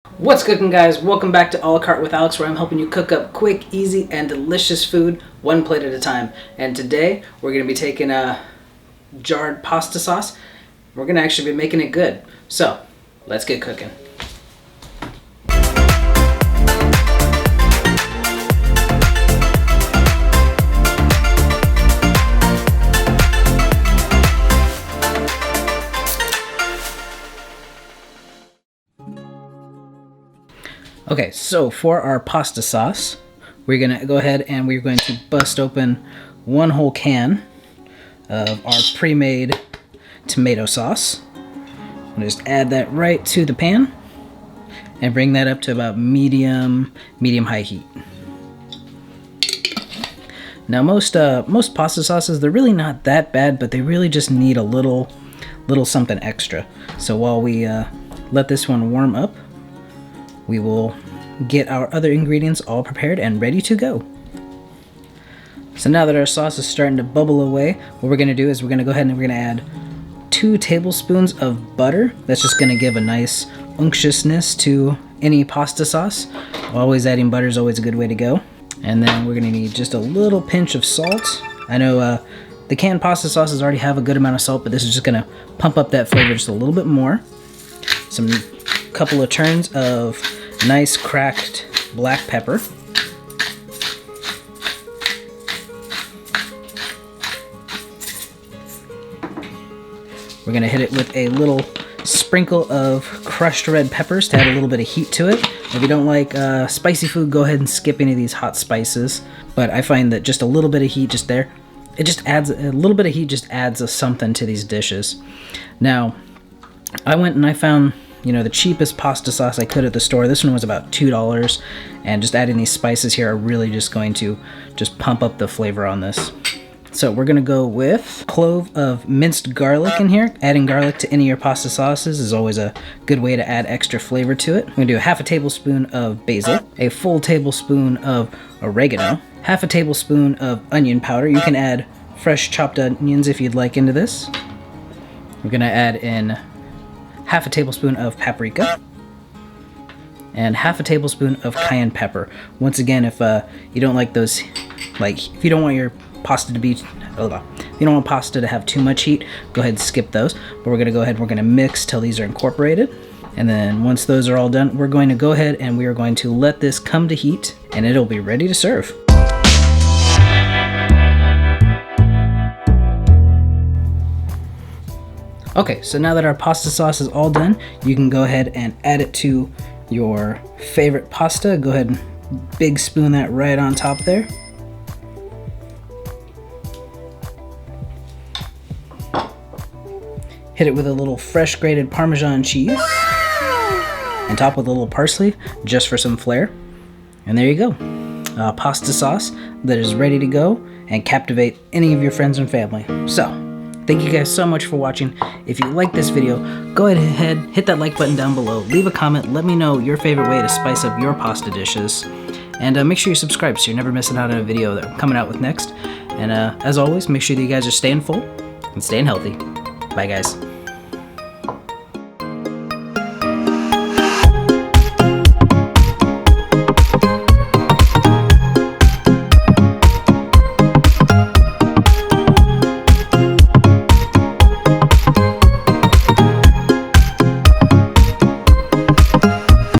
What's cooking, guys? Welcome back to Carte with Alex, where I'm helping you cook up quick, easy, and delicious food one plate at a time. And today we're going to be taking a jarred pasta sauce. We're going to actually be making it good. So let's get cooking. Okay, so for our pasta sauce, we're going to go ahead and we're going to bust open one whole can of our pre-made tomato sauce. We'll just add that right to the pan and bring that up to about medium-high heat. Now most pasta sauces, they're really not that bad, but they really just need a little something extra. So while we let this one warm up, we will get our other ingredients all prepared and ready to go. So now that our sauce is starting to bubble away, what we're going to do is we're going to go ahead and we're going to add 2 tablespoons of butter. That's just going to give a nice unctuousness to any pasta sauce. Always adding butter is always a good way to go. And then we're going to need just a little pinch of salt. I know the canned pasta sauces already have a good amount of salt, but this is just going to pump up that flavor just a little bit more. Some couple of turns of nice cracked black pepper. We're going to hit it with a little sprinkle of crushed red peppers to add a little bit of heat to it. If you don't like spicy food, go ahead and skip any of these hot spices. But I find that just a little bit of heat just there, it just adds a little bit of heat, just adds something to these dishes. Now, I went and I found, the cheapest pasta sauce I could at the store. This one was about $2, and just adding these spices here are really just going to just pump up the flavor on this. So we're gonna go with a clove of minced garlic in here. Adding garlic to any of your pasta sauces is always a good way to add extra flavor to it. We're gonna do a half a tablespoon of basil, a full tablespoon of oregano, half a tablespoon of onion powder. You can add fresh chopped onions if you'd like into this. We're gonna add in half a tablespoon of paprika and half a tablespoon of cayenne pepper. Once again, if you don't like those, if you don't want your pasta to be, if you don't want pasta to have too much heat, go ahead and skip those. But we're gonna go ahead and we're gonna mix till these are incorporated. And then once those are all done, we're going to go ahead and we are going to let this come to heat, and it'll be ready to serve. Okay, so now that our pasta sauce is all done, you can go ahead and add it to your favorite pasta. Go ahead and big spoon that right on top there. Hit it with a little fresh grated Parmesan cheese and top with a little parsley just for some flair. And there you go, pasta sauce that is ready to go and captivate any of your friends and family. So, thank you guys so much for watching. If you like this video, go ahead, hit that like button down below, leave a comment, let me know your favorite way to spice up your pasta dishes, and make sure you subscribe so you're never missing out on a video that I'm coming out with next. And as always, make sure that you guys are staying full and staying healthy. Bye, guys.